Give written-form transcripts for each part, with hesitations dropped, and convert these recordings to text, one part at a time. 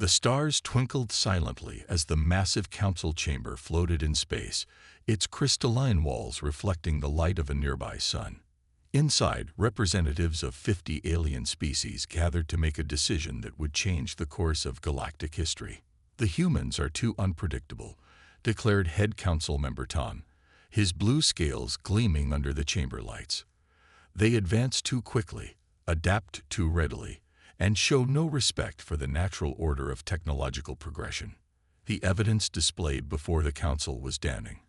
The stars twinkled silently as the massive council chamber floated in space, its crystalline walls reflecting the light of a nearby sun. Inside, representatives of 50 alien species gathered to make a decision that would change the course of galactic history. "The humans are too unpredictable," declared head council member Tom, his blue scales gleaming under the chamber lights. "They advance too quickly, adapt too readily, and show no respect for the natural order of technological progression." The evidence displayed before the council was damning.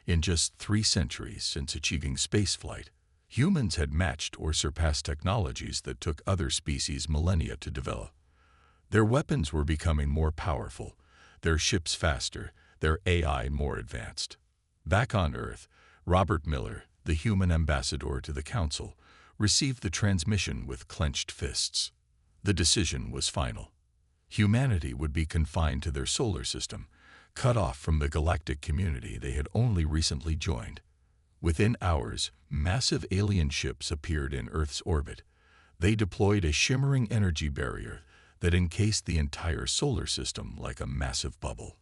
In just 3 centuries since achieving spaceflight, humans had matched or surpassed technologies that took other species millennia to develop. Their weapons were becoming more powerful, their ships faster, their AI more advanced. Back on Earth, Robert Miller, the human ambassador to the council, received the transmission with clenched fists. The decision was final. Humanity would be confined to their solar system, cut off from the galactic community they had only recently joined. Within hours, massive alien ships appeared in Earth's orbit. They deployed a shimmering energy barrier that encased the entire solar system like a massive bubble.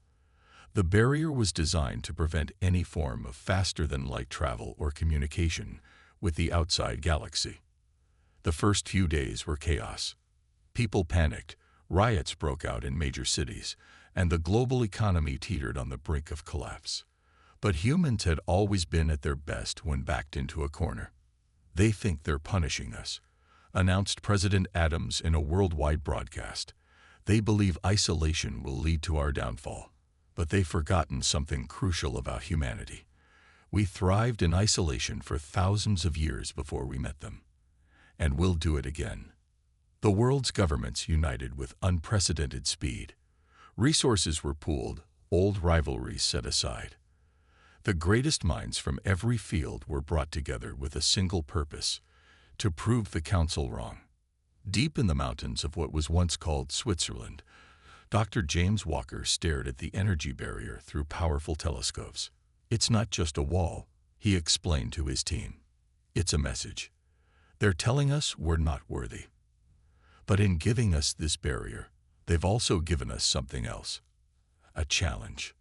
The barrier was designed to prevent any form of faster-than-light travel or communication with the outside galaxy. The first few days were chaos. People panicked, riots broke out in major cities, and the global economy teetered on the brink of collapse. But humans had always been at their best when backed into a corner. "They think they're punishing us," announced President Adams in a worldwide broadcast. "They believe isolation will lead to our downfall. But they've forgotten something crucial about humanity. We thrived in isolation for thousands of years before we met them. And we'll do it again." The world's governments united with unprecedented speed. Resources were pooled, old rivalries set aside. The greatest minds from every field were brought together with a single purpose: to prove the council wrong. Deep in the mountains of what was once called Switzerland, Dr. James Walker stared at the energy barrier through powerful telescopes. "It's not just a wall," he explained to his team. "It's a message. They're telling us we're not worthy. But in giving us this barrier, they've also given us something else: a challenge."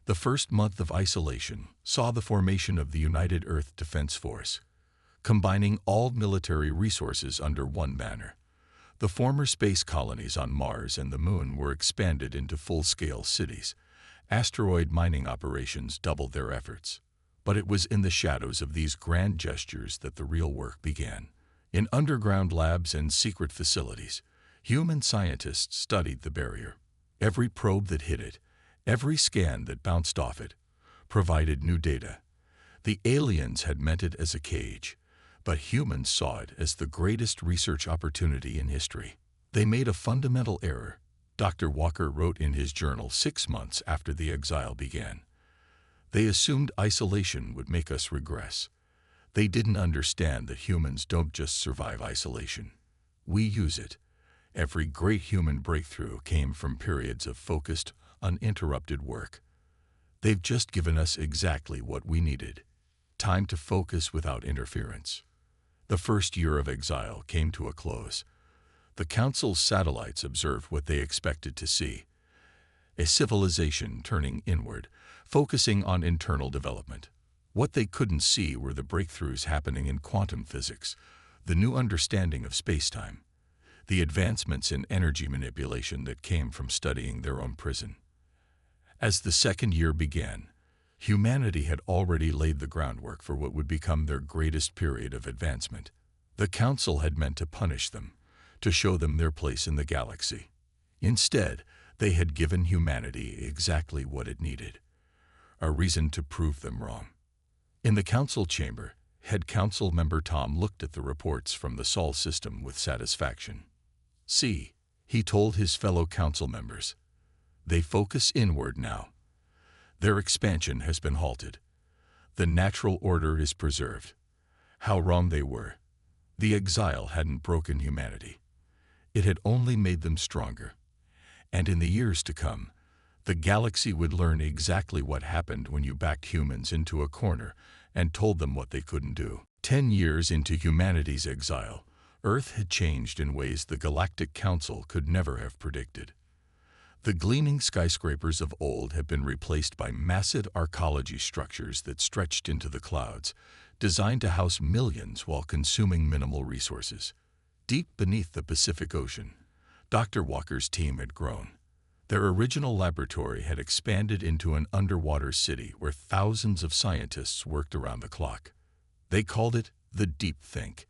The first month of isolation saw the formation of the United Earth Defense Force, combining all military resources under one banner. The former space colonies on Mars and the Moon were expanded into full-scale cities. Asteroid mining operations doubled their efforts. But it was in the shadows of these grand gestures that the real work began. In underground labs and secret facilities, human scientists studied the barrier. Every probe that hit it, every scan that bounced off it, provided new data. The aliens had meant it as a cage, but humans saw it as the greatest research opportunity in history. "They made a fundamental error," Dr. Walker wrote in his journal 6 months after the exile began. "They assumed isolation would make us regress. They didn't understand that humans don't just survive isolation. We use it. Every great human breakthrough came from periods of focused, uninterrupted work. They've just given us exactly what we needed: time to focus without interference." The first year of exile came to a close. The Council's satellites observed what they expected to see: a civilization turning inward, focusing on internal development. What they couldn't see were the breakthroughs happening in quantum physics, the new understanding of spacetime, the advancements in energy manipulation that came from studying their own prison. As the second year began, humanity had already laid the groundwork for what would become their greatest period of advancement. The Council had meant to punish them, to show them their place in the galaxy. Instead, they had given humanity exactly what it needed: a reason to prove them wrong. In the council chamber, head council member Tom looked at the reports from the Sol system with satisfaction. "See," he told his fellow council members, "they focus inward now. Their expansion has been halted. The natural order is preserved." How wrong they were. The exile hadn't broken humanity. It had only made them stronger. And in the years to come, the galaxy would learn exactly what happened when you backed humans into a corner and told them what they couldn't do. 10 years into humanity's exile, Earth had changed in ways the Galactic Council could never have predicted. The gleaming skyscrapers of old have been replaced by massive arcology structures that stretched into the clouds, designed to house millions while consuming minimal resources. Deep beneath the Pacific Ocean, Dr. Walker's team had grown. Their original laboratory had expanded into an underwater city where thousands of scientists worked around the clock. They called it the Deep Think,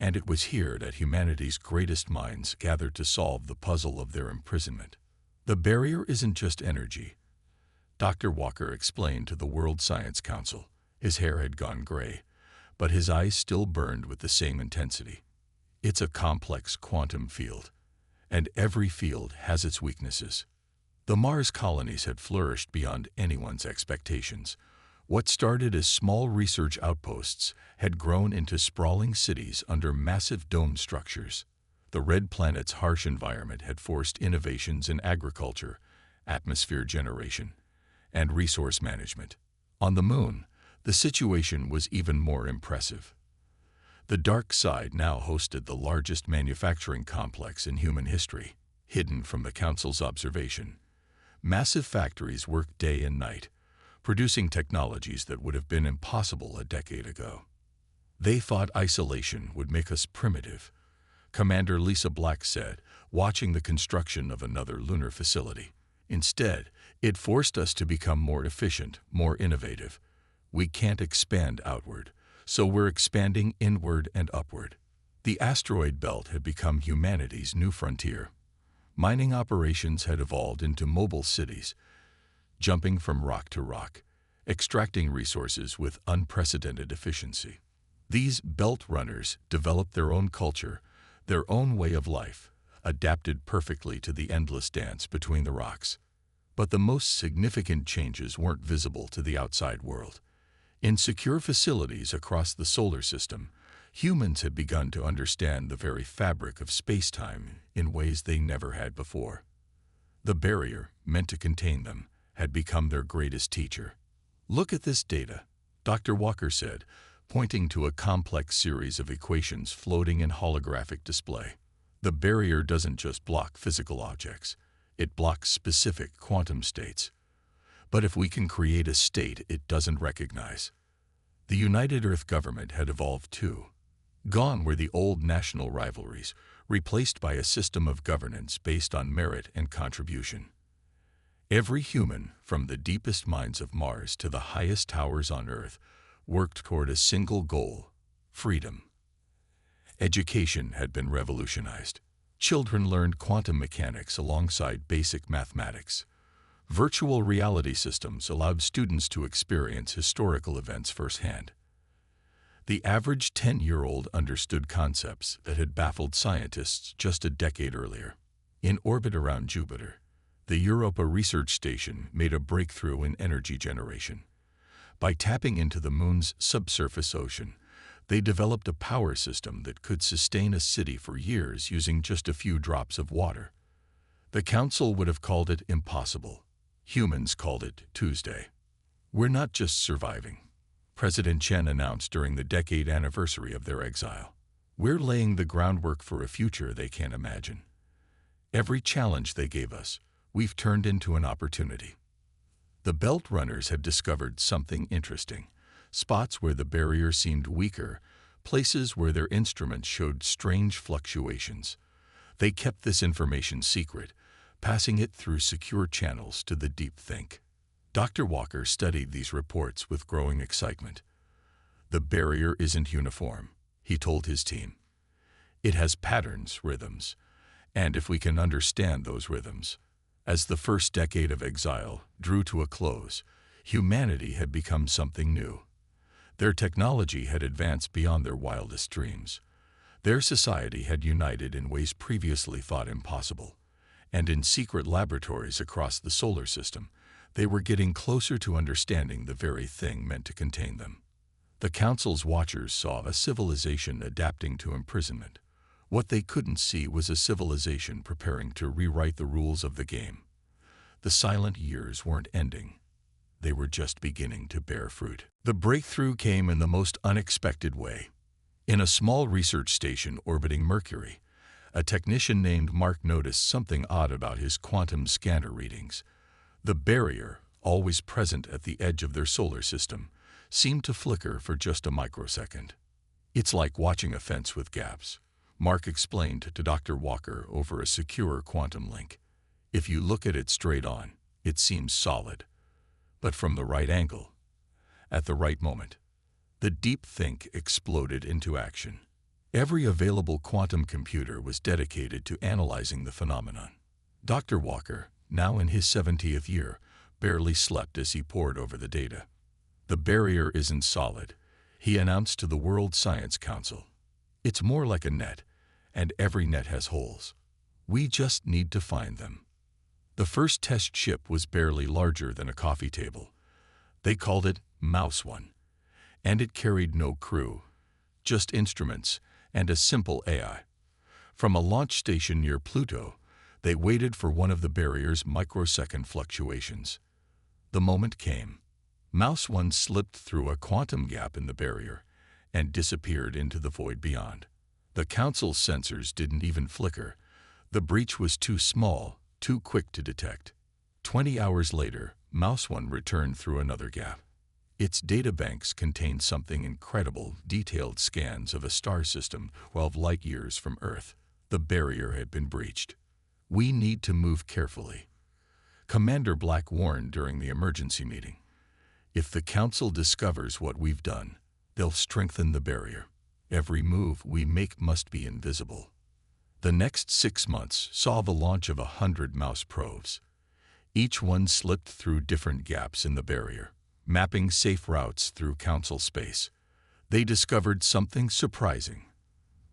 and it was here that humanity's greatest minds gathered to solve the puzzle of their imprisonment. The barrier isn't just energy, Dr. Walker explained to the World Science Council. His hair had gone gray, but his eyes still burned with the same intensity. It's a complex quantum field, and every field has its weaknesses. The Mars colonies had flourished beyond anyone's expectations. What started as small research outposts had grown into sprawling cities under massive dome structures. The red planet's harsh environment had forced innovations in agriculture, atmosphere generation, and resource management. On the Moon, the situation was even more impressive. The dark side now hosted the largest manufacturing complex in human history, hidden from the Council's observation. Massive factories worked day and night, producing technologies that would have been impossible a decade ago. They thought isolation would make us primitive, Commander Lisa Black said, watching the construction of another lunar facility. Instead, it forced us to become more efficient, more innovative. We can't expand outward, so we're expanding inward and upward. The asteroid belt had become humanity's new frontier. Mining operations had evolved into mobile cities, jumping from rock to rock, extracting resources with unprecedented efficiency. These belt runners developed their own culture, their own way of life, adapted perfectly to the endless dance between the rocks. But the most significant changes weren't visible to the outside world. In secure facilities across the solar system, humans had begun to understand the very fabric of space-time in ways they never had before. The barrier, meant to contain them, had become their greatest teacher. "Look at this data," Dr. Walker said, pointing to a complex series of equations floating in holographic display. The barrier doesn't just block physical objects, it blocks specific quantum states. But if we can create a state it doesn't recognize. The United Earth government had evolved too. Gone were the old national rivalries, replaced by a system of governance based on merit and contribution. Every human, from the deepest minds of Mars to the highest towers on Earth, worked toward a single goal: freedom. Education had been revolutionized. Children learned quantum mechanics alongside basic mathematics. Virtual reality systems allowed students to experience historical events firsthand. The average 10-year-old understood concepts that had baffled scientists just a decade earlier. In orbit around Jupiter, the Europa Research Station made a breakthrough in energy generation. By tapping into the Moon's subsurface ocean, they developed a power system that could sustain a city for years using just a few drops of water. The Council would have called it impossible. Humans called it Tuesday. "We're not just surviving," President Chen announced during the decade anniversary of their exile. "We're laying the groundwork for a future they can't imagine. Every challenge they gave us, we've turned into an opportunity." The belt runners had discovered something interesting: spots where the barrier seemed weaker, places where their instruments showed strange fluctuations. They kept this information secret, passing it through secure channels to the Deep Think. Dr. Walker studied these reports with growing excitement. "The barrier isn't uniform," he told his team. "It has patterns, rhythms, and if we can understand those rhythms." As the first decade of exile drew to a close, humanity had become something new. Their technology had advanced beyond their wildest dreams. Their society had united in ways previously thought impossible, and in secret laboratories across the solar system, they were getting closer to understanding the very thing meant to contain them. The Council's watchers saw a civilization adapting to imprisonment. What they couldn't see was a civilization preparing to rewrite the rules of the game. The silent years weren't ending. They were just beginning to bear fruit. The breakthrough came in the most unexpected way. In a small research station orbiting Mercury, A technician named Mark noticed something odd about his quantum scanner readings. The barrier, always present at the edge of their solar system, seemed to flicker for just a microsecond. "It's like watching a fence with gaps," Mark explained to Dr. Walker over a secure quantum link. "If you look at it straight on, it seems solid. But from the right angle, at the right moment, the deep think exploded into action." Every available quantum computer was dedicated to analyzing the phenomenon. Dr. Walker, now in his 70th year, barely slept as he pored over the data. "The barrier isn't solid," he announced to the World Science Council. "It's more like a net, and every net has holes. We just need to find them." The first test ship was barely larger than a coffee table. They called it Mouse One, and it carried no crew, just instruments and a simple AI. From a launch station near Pluto, they waited for one of the barrier's microsecond fluctuations. The moment came. Mouse One slipped through a quantum gap in the barrier and disappeared into the void beyond. The Council's sensors didn't even flicker. The breach was too small, too quick to detect. 20 hours later, Mouse One returned through another gap. Its databanks contained something incredible, detailed scans of a star system 12 light-years from Earth. The barrier had been breached. "We need to move carefully," Commander Black warned during the emergency meeting. "If the Council discovers what we've done, they'll strengthen the barrier. Every move we make must be invisible." The next 6 months saw the launch of 100 mouse probes. Each one slipped through different gaps in the barrier, mapping safe routes through Council space. They discovered something surprising.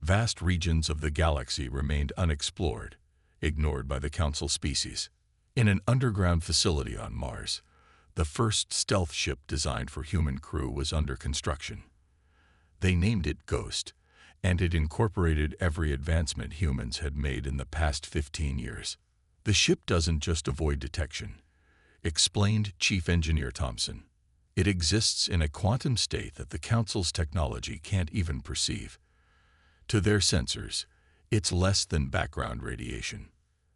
Vast regions of the galaxy remained unexplored, ignored by the Council species. In an underground facility on Mars, the first stealth ship designed for human crew was under construction. They named it Ghost, and it incorporated every advancement humans had made in the past 15 years. "The ship doesn't just avoid detection," explained Chief Engineer Thompson. "It exists in a quantum state that the Council's technology can't even perceive. To their sensors, it's less than background radiation."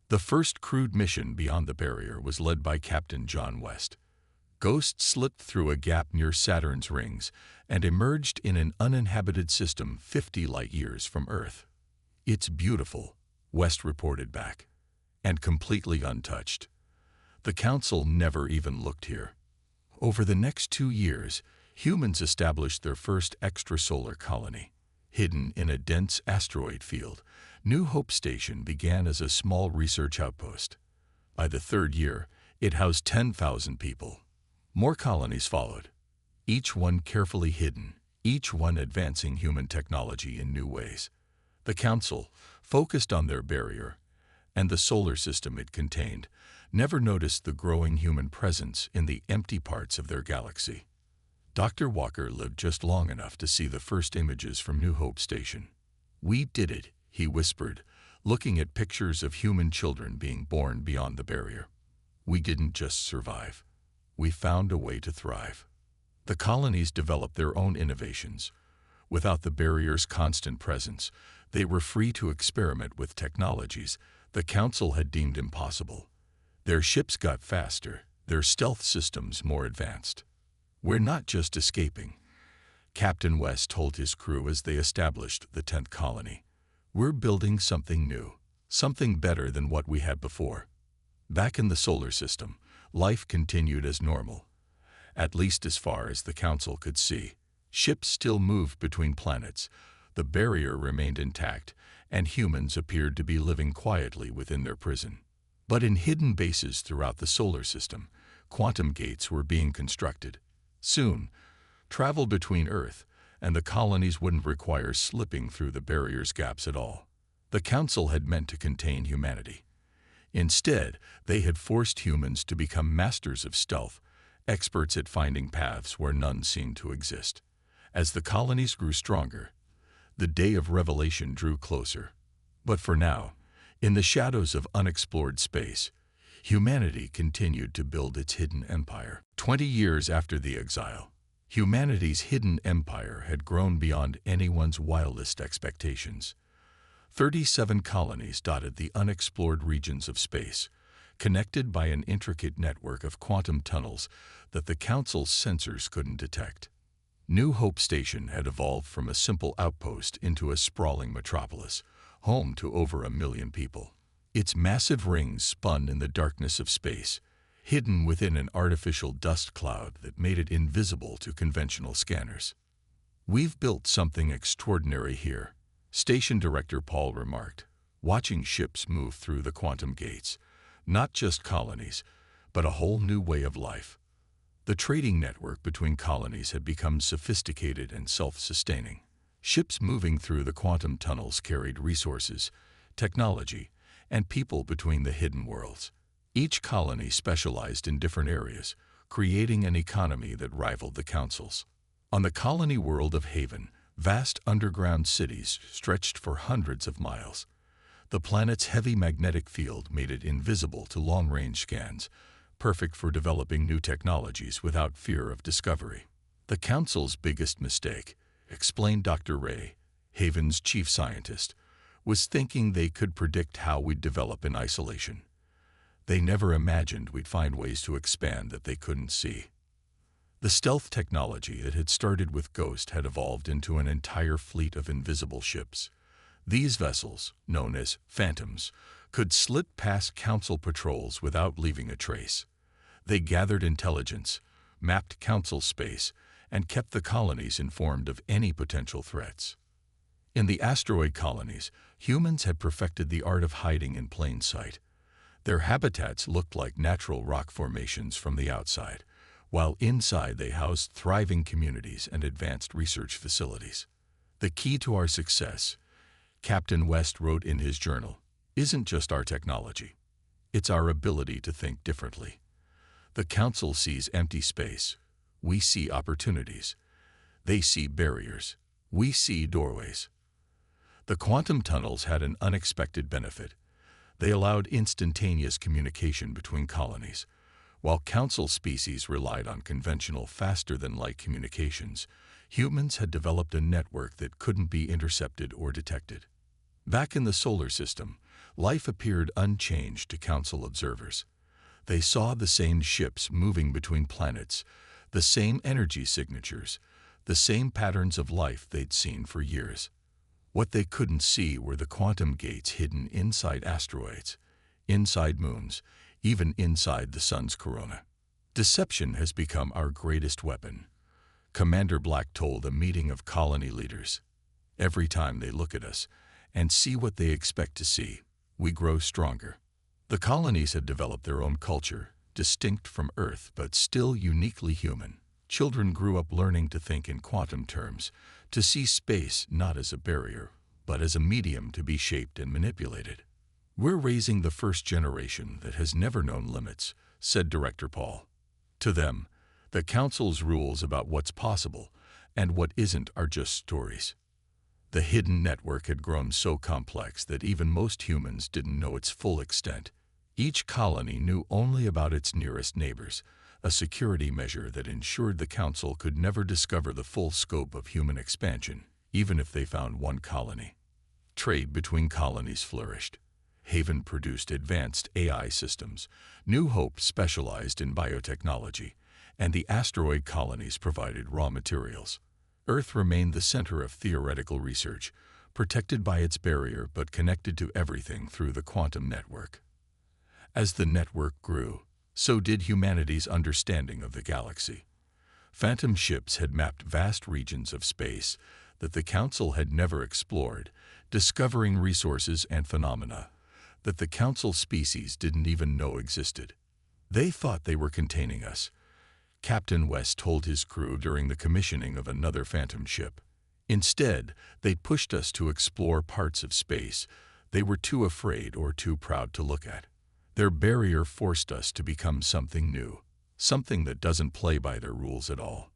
The first crewed mission beyond the barrier was led by Captain John West. Ghost slipped through a gap near Saturn's rings and emerged in an uninhabited system 50 light-years from Earth. "It's beautiful," West reported back, "and completely untouched. The Council never even looked here." Over the next 2 years, humans established their first extrasolar colony. Hidden in a dense asteroid field, New Hope Station began as a small research outpost. By the 3rd year, it housed 10,000 people. More colonies followed, each one carefully hidden, each one advancing human technology in new ways. The Council, focused on their barrier and the solar system it contained, never noticed the growing human presence in the empty parts of their galaxy. Dr. Walker lived just long enough to see the first images from New Hope Station. "We did it," he whispered, looking at pictures of human children being born beyond the barrier. "We didn't just survive. We found a way to thrive." The colonies developed their own innovations. Without the barrier's constant presence, they were free to experiment with technologies the Council had deemed impossible. Their ships got faster, their stealth systems more advanced. "We're not just escaping," Captain West told his crew as they established the 10th colony. "We're building something new, something better than what we had before." Back in the solar system, life continued as normal, at least as far as the Council could see. Ships still moved between planets, the barrier remained intact, and humans appeared to be living quietly within their prison. But in hidden bases throughout the solar system, quantum gates were being constructed. Soon, travel between Earth and the colonies wouldn't require slipping through the barrier's gaps at all. The Council had meant to contain humanity. Instead, they had forced humans to become masters of stealth, experts at finding paths where none seemed to exist. As the colonies grew stronger, the day of revelation drew closer. But for now, in the shadows of unexplored space, humanity continued to build its hidden empire. 20 years after the exile, humanity's hidden empire had grown beyond anyone's wildest expectations. 37 colonies dotted the unexplored regions of space, connected by an intricate network of quantum tunnels that the Council's sensors couldn't detect. New Hope Station had evolved from a simple outpost into a sprawling metropolis, home to over 1 million people. Its massive rings spun in the darkness of space, hidden within an artificial dust cloud that made it invisible to conventional scanners. "We've built something extraordinary here," Station Director Paul remarked, watching ships move through the quantum gates. Not just colonies, but a whole new way of life. The trading network between colonies had become sophisticated and self-sustaining. Ships moving through the quantum tunnels carried resources, technology, and people between the hidden worlds. Each colony specialized in different areas, creating an economy that rivaled the Council's. On the colony world of Haven, vast underground cities stretched for hundreds of miles. The planet's heavy magnetic field made it invisible to long-range scans, perfect for developing new technologies without fear of discovery. "The Council's biggest mistake," explained Dr. Ray, Haven's chief scientist, "was thinking they could predict how we'd develop in isolation. They never imagined we'd find ways to expand that they couldn't see." The stealth technology that had started with Ghost had evolved into an entire fleet of invisible ships. These vessels, known as Phantoms, could slip past Council patrols without leaving a trace. They gathered intelligence, mapped Council space, and kept the colonies informed of any potential threats. In the asteroid colonies, humans had perfected the art of hiding in plain sight. Their habitats looked like natural rock formations from the outside, while inside they housed thriving communities and advanced research facilities. "The key to our success," Captain West wrote in his journal, "isn't just our technology. It's our ability to think differently. The Council sees empty space. We see opportunities. They see barriers. We see doorways." The quantum tunnels had an unexpected benefit. They allowed instantaneous communication between colonies. While Council species relied on conventional faster-than-light communications, humans had developed a network that couldn't be intercepted or detected. Back in the solar system, life appeared unchanged to Council observers. They saw the same ships moving between planets, the same energy signatures, the same patterns of life they'd seen for years. What they couldn't see were the quantum gates hidden inside asteroids, inside moons, even inside the sun's corona. "Deception has become our greatest weapon," Commander Black told a meeting of colony leaders. "Every time they look at us and see what they expect to see, we grow stronger." The colonies had developed their own culture, distinct from Earth but still uniquely human. Children grew up learning to think in quantum terms, to see space not as a barrier, but as a medium to be shaped and manipulated. "We're raising the first generation that has never known limits," said Director Paul. To them, the Council's rules about what's possible and what isn't are just stories. The hidden network had grown so complex that even most humans didn't know its full extent. Each colony knew only about its nearest neighbors, a security measure that ensured the Council could never discover the full scope of human expansion, even if they found one colony. Trade between colonies flourished. Haven produced advanced AI systems, New Hope specialized in biotechnology, and the asteroid colonies provided raw materials. Earth remained the center of theoretical research, protected by its barrier but connected to everything through the quantum network. As the network grew, so did humanity's understanding of the galaxy. Phantom ships had mapped vast regions of space that the Council had never explored, discovering resources and phenomena that the Council species didn't even know existed. "They thought they were containing us," Captain West told his crew during the commissioning of another Phantom ship. "Instead, they pushed us to explore parts of space they were too afraid or too proud to look at. Their barrier forced us to become something new, something that doesn't play by their rules at all."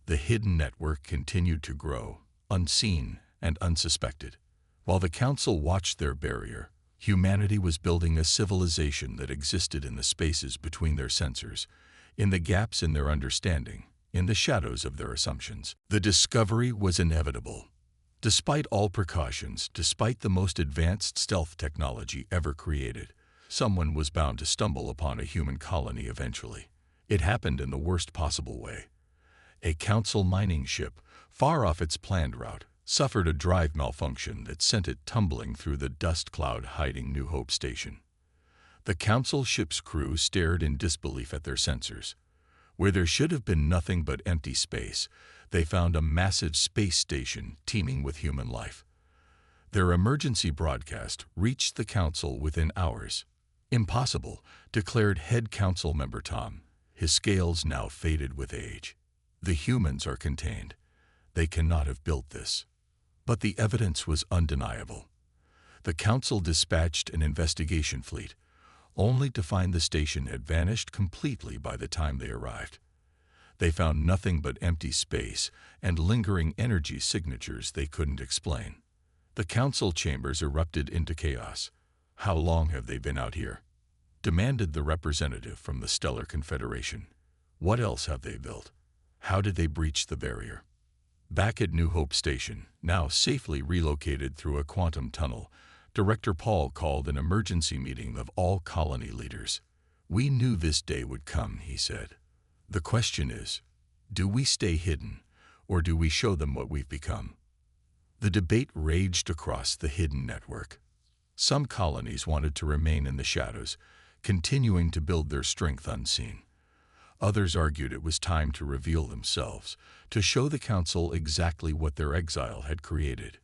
The hidden network continued to grow, unseen and unsuspected. While the Council watched their barrier, humanity was building a civilization that existed in the spaces between their sensors, in the gaps in their understanding, in the shadows of their assumptions. The discovery was inevitable. Despite all precautions, despite the most advanced stealth technology ever created, someone was bound to stumble upon a human colony eventually. It happened in the worst possible way. A Council mining ship, far off its planned route, suffered a drive malfunction that sent it tumbling through the dust cloud hiding New Hope Station. The Council ship's crew stared in disbelief at their sensors. Where there should have been nothing but empty space, they found a massive space station teeming with human life. Their emergency broadcast reached the Council within hours. "Impossible," declared head Council member Tom, his scales now faded with age. "The humans are contained. They cannot have built this." But the evidence was undeniable. The Council dispatched an investigation fleet, only to find the station had vanished completely by the time they arrived. They found nothing but empty space and lingering energy signatures they couldn't explain. The Council chambers erupted into chaos. "How long have they been out here?" demanded the representative from the Stellar Confederation. "What else have they built? How did they breach the barrier?" Back at New Hope Station, now safely relocated through a quantum tunnel, Director Paul called an emergency meeting of all colony leaders. "We knew this day would come," he said. "The question is, do we stay hidden, or do we show them what we've become?" The debate raged across the hidden network. Some colonies wanted to remain in the shadows, continuing to build their strength unseen. Others argued it was time to reveal themselves, to show the Council exactly what their exile had created.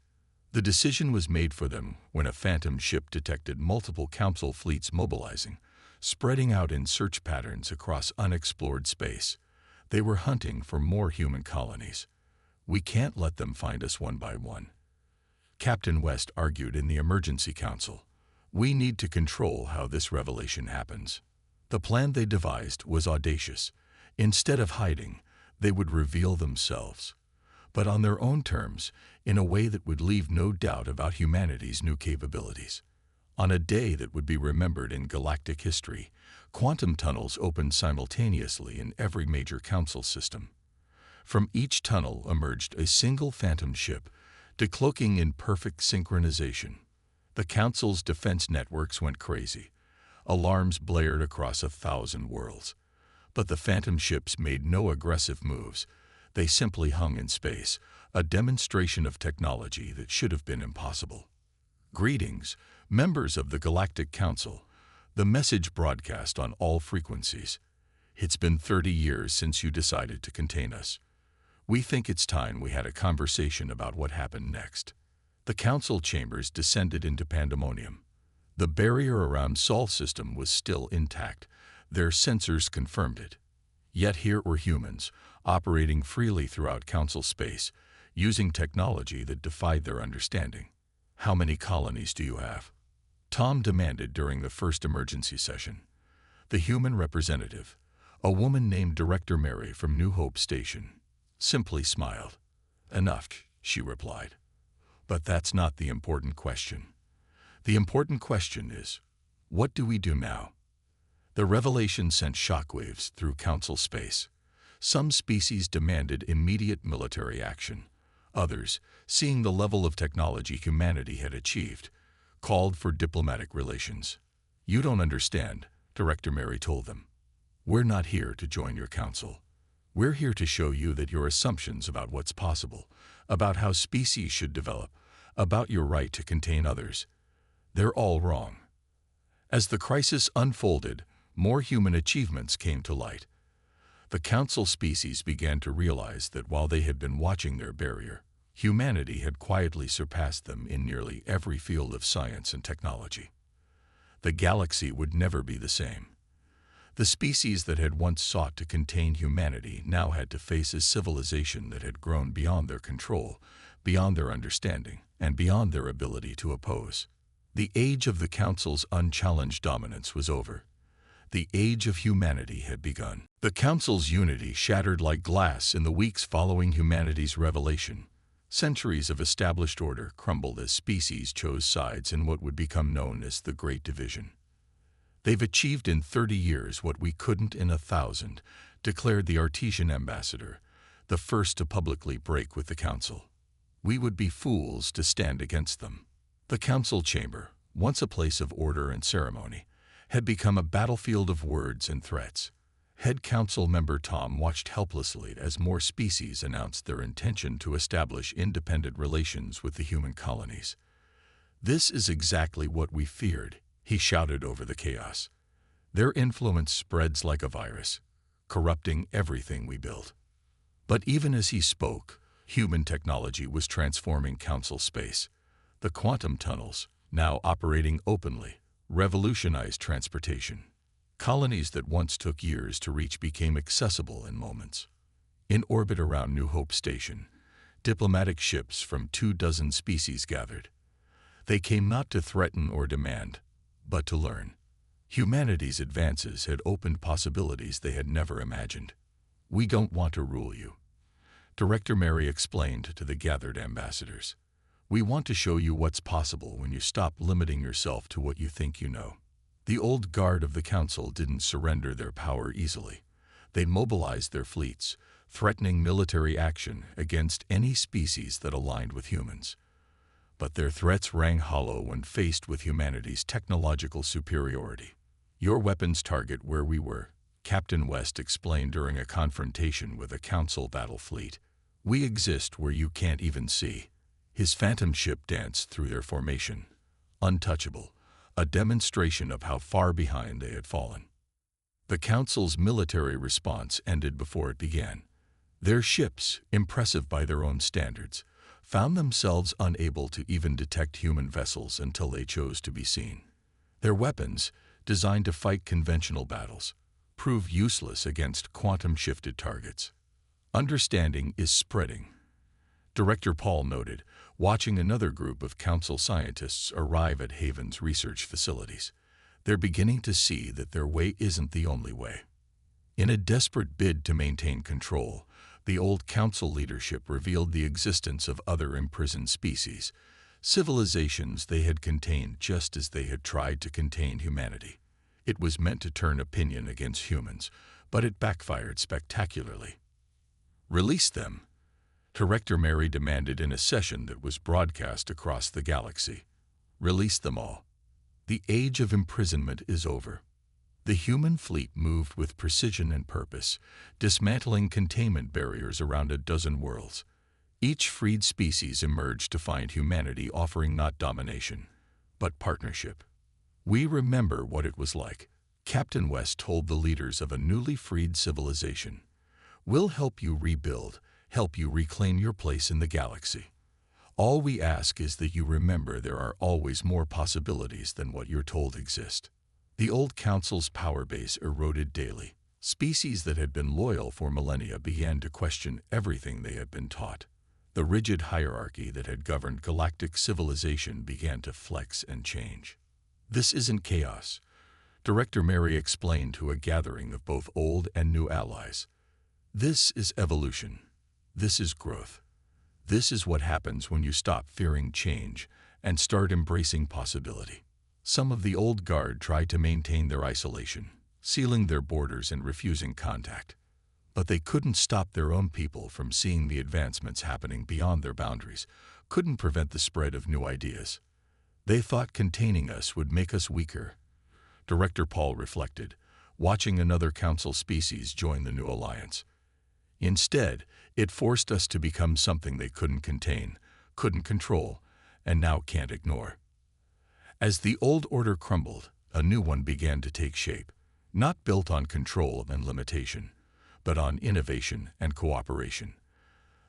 The decision was made for them when a phantom ship detected multiple Council fleets mobilizing, spreading out in search patterns across unexplored space. They were hunting for more human colonies. "We can't let them find us one by one," Captain West argued in the Emergency Council. "We need to control how this revelation happens." The plan they devised was audacious. Instead of hiding, they would reveal themselves, but on their own terms, in a way that would leave no doubt about humanity's new capabilities. On a day that would be remembered in galactic history, quantum tunnels opened simultaneously in every major Council system. From each tunnel emerged a single phantom ship, decloaking in perfect synchronization. The Council's defense networks went crazy. Alarms blared across 1,000 worlds. But the phantom ships made no aggressive moves. They simply hung in space, a demonstration of technology that should have been impossible. "Greetings, members of the Galactic Council," the message broadcast on all frequencies. "It's been 30 years since you decided to contain us. We think it's time we had a conversation about what happened next." The Council chambers descended into pandemonium. The barrier around Sol system was still intact. Their sensors confirmed it. Yet here were humans, operating freely throughout Council space, using technology that defied their understanding. "How many colonies do you have?" Tom demanded during the first emergency session. The human representative, a woman named Director Mary from New Hope Station, simply smiled. "Enough," she replied. "But that's not the important question. The important question is, what do we do now?" The revelation sent shockwaves through Council space. Some species demanded immediate military action. Others, seeing the level of technology humanity had achieved, called for diplomatic relations. "You don't understand," Director Mary told them. "We're not here to join your Council. We're here to show you that your assumptions about what's possible, about how species should develop, about your right to contain others, they're all wrong." As the crisis unfolded, more human achievements came to light. The Council species began to realize that while they had been watching their barrier, humanity had quietly surpassed them in nearly every field of science and technology. The galaxy would never be the same. The species that had once sought to contain humanity now had to face a civilization that had grown beyond their control, beyond their understanding, and beyond their ability to oppose. The age of the Council's unchallenged dominance was over. The age of humanity had begun. The Council's unity shattered like glass in the weeks following humanity's revelation. Centuries of established order crumbled as species chose sides in what would become known as the Great Division. "They've achieved in 30 years what we couldn't in 1,000, declared the Artesian ambassador, the first to publicly break with the Council. We would be fools to stand against them. The council chamber, once a place of order and ceremony, had become a battlefield of words and threats. Head council member Tom watched helplessly as more species announced their intention to establish independent relations with the human colonies. "This is exactly what we feared," he shouted over the chaos. "Their influence spreads like a virus, corrupting everything we built." But even as he spoke, human technology was transforming council space. The quantum tunnels, now operating openly, revolutionized transportation. Colonies that once took years to reach became accessible in moments. In orbit around New Hope Station, diplomatic ships from 24 species gathered. They came not to threaten or demand, but to learn. Humanity's advances had opened possibilities they had never imagined. "We don't want to rule you," Director Mary explained to the gathered ambassadors. "We want to show you what's possible when you stop limiting yourself to what you think you know." The old guard of the council didn't surrender their power easily. They mobilized their fleets, threatening military action against any species that aligned with humans. But their threats rang hollow when faced with humanity's technological superiority. "Your weapons target where we were," Captain West explained during a confrontation with a council battle fleet. "We exist where you can't even see." His phantom ship danced through their formation, untouchable, a demonstration of how far behind they had fallen. The council's military response ended before it began. Their ships, impressive by their own standards, found themselves unable to even detect human vessels until they chose to be seen. Their weapons, designed to fight conventional battles, proved useless against quantum-shifted targets. "Understanding is spreading," Director Paul noted, watching another group of council scientists arrive at Haven's research facilities. "They're beginning to see that their way isn't the only way." In a desperate bid to maintain control, the old council leadership revealed the existence of other imprisoned species, civilizations they had contained just as they had tried to contain humanity. It was meant to turn opinion against humans, but it backfired spectacularly. "Release them," Director Mary demanded in a session that was broadcast across the galaxy. "Release them all. The age of imprisonment is over." The human fleet moved with precision and purpose, dismantling containment barriers around a dozen worlds. Each freed species emerged to find humanity offering not domination, but partnership. "We remember what it was like," Captain West told the leaders of a newly freed civilization. "We'll help you rebuild, help you reclaim your place in the galaxy. All we ask is that you remember there are always more possibilities than what you're told exist." The old council's power base eroded daily. Species that had been loyal for millennia began to question everything they had been taught. The rigid hierarchy that had governed galactic civilization began to flex and change. "This isn't chaos," Director Mary explained to a gathering of both old and new allies. "This is evolution. This is growth. This is what happens when you stop fearing change and start embracing possibility." Some of the old guard tried to maintain their isolation, sealing their borders and refusing contact. But they couldn't stop their own people from seeing the advancements happening beyond their boundaries, couldn't prevent the spread of new ideas. "They thought containing us would make us weaker," Director Paul reflected, watching another council species join the new alliance. "Instead, it forced us to become something they couldn't contain, couldn't control, and now can't ignore." As the old order crumbled, a new one began to take shape, not built on control and limitation, but on innovation and cooperation.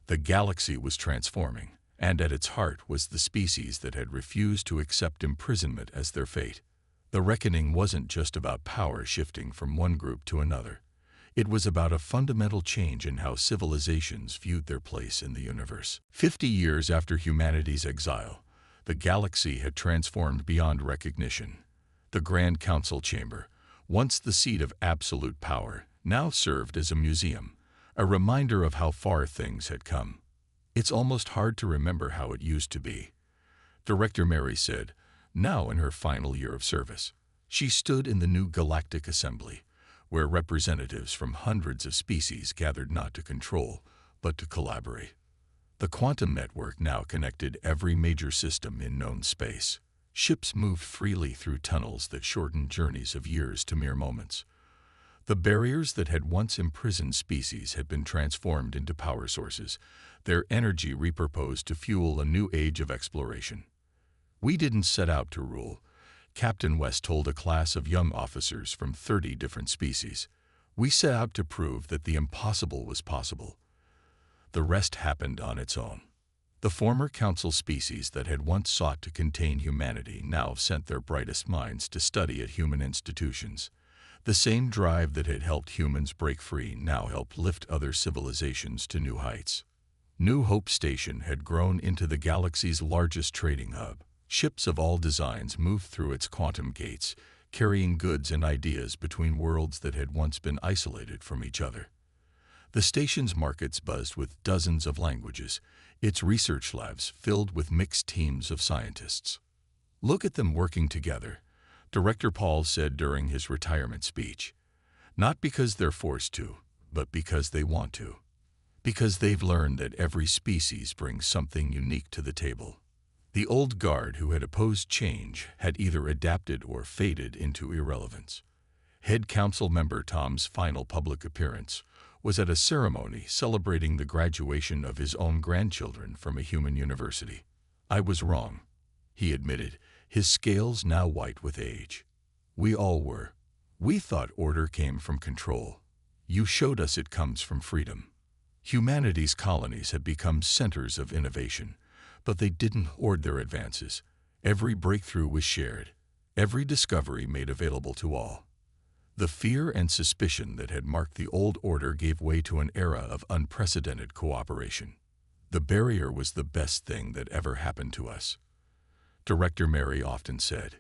The galaxy was transforming, and at its heart was the species that had refused to accept imprisonment as their fate. The reckoning wasn't just about power shifting from one group to another. It was about a fundamental change in how civilizations viewed their place in the universe. 50 years after humanity's exile, the galaxy had transformed beyond recognition. The Grand Council Chamber, once the seat of absolute power, now served as a museum, a reminder of how far things had come. "It's almost hard to remember how it used to be," Director Mary said, now in her final year of service. She stood in the new Galactic Assembly, where representatives from hundreds of species gathered not to control, but to collaborate. The quantum network now connected every major system in known space. Ships moved freely through tunnels that shortened journeys of years to mere moments. The barriers that had once imprisoned species had been transformed into power sources, their energy repurposed to fuel a new age of exploration. We didn't set out to rule, Captain West told a class of young officers from 30 different species. We set out to prove that the impossible was possible. The rest happened on its own. The former council species that had once sought to contain humanity now sent their brightest minds to study at human institutions. The same drive that had helped humans break free now helped lift other civilizations to new heights. New Hope Station had grown into the galaxy's largest trading hub. Ships of all designs moved through its quantum gates, carrying goods and ideas between worlds that had once been isolated from each other. The station's markets buzzed with dozens of languages, its research labs filled with mixed teams of scientists. "Look at them working together," Director Paul said during his retirement speech. "Not because they're forced to, but because they want to. Because they've learned that every species brings something unique to the table." The old guard who had opposed change had either adapted or faded into irrelevance. Head Council member Tom's final public appearance was at a ceremony celebrating the graduation of his own grandchildren from a human university. "I was wrong," he admitted, his scales now white with age. "We all were. We thought order came from control. You showed us it comes from freedom." Humanity's colonies had become centers of innovation, but they didn't hoard their advances. Every breakthrough was shared, every discovery made available to all. The fear and suspicion that had marked the old order gave way to an era of unprecedented cooperation. The barrier was the best thing that ever happened to us. Director Mary often said,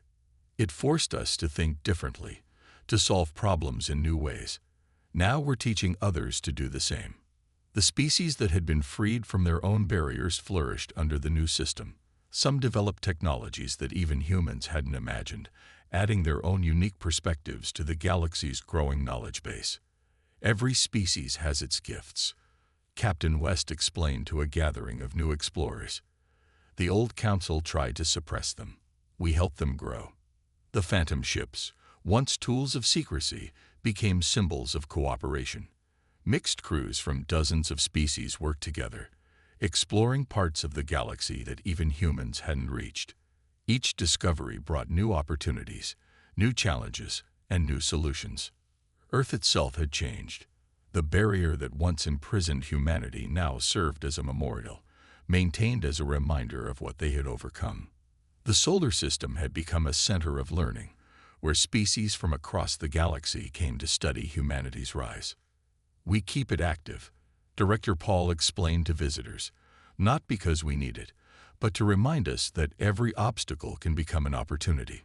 "It forced us to think differently, to solve problems in new ways. Now we're teaching others to do the same." The species that had been freed from their own barriers flourished under the new system. Some developed technologies that even humans hadn't imagined, adding their own unique perspectives to the galaxy's growing knowledge base. "Every species has its gifts," Captain West explained to a gathering of new explorers. "The old council tried to suppress them. We helped them grow." The phantom ships, once tools of secrecy, became symbols of cooperation. Mixed crews from dozens of species worked together, exploring parts of the galaxy that even humans hadn't reached. Each discovery brought new opportunities, new challenges, and new solutions. Earth itself had changed. The barrier that once imprisoned humanity now served as a memorial, maintained as a reminder of what they had overcome. The solar system had become a center of learning, where species from across the galaxy came to study humanity's rise. "We keep it active," Director Paul explained to visitors, "not because we need it, but to remind us that every obstacle can become an opportunity."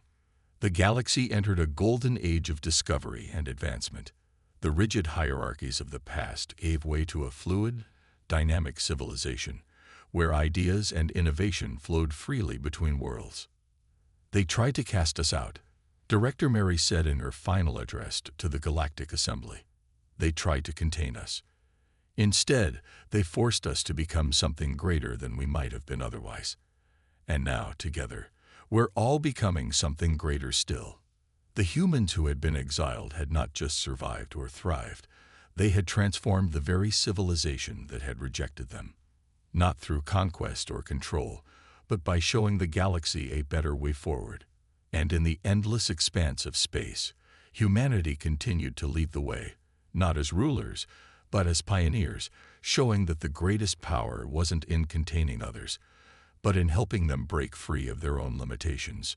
The galaxy entered a golden age of discovery and advancement. The rigid hierarchies of the past gave way to a fluid, dynamic civilization, where ideas and innovation flowed freely between worlds. "They tried to cast us out," Director Mary said in her final address to the Galactic Assembly. "They tried to contain us. Instead, they forced us to become something greater than we might have been otherwise. And now, together, we're all becoming something greater still." The humans who had been exiled had not just survived or thrived, they had transformed the very civilization that had rejected them. Not through conquest or control, but by showing the galaxy a better way forward. And in the endless expanse of space, humanity continued to lead the way, not as rulers, but as pioneers, showing that the greatest power wasn't in containing others, but in helping them break free of their own limitations.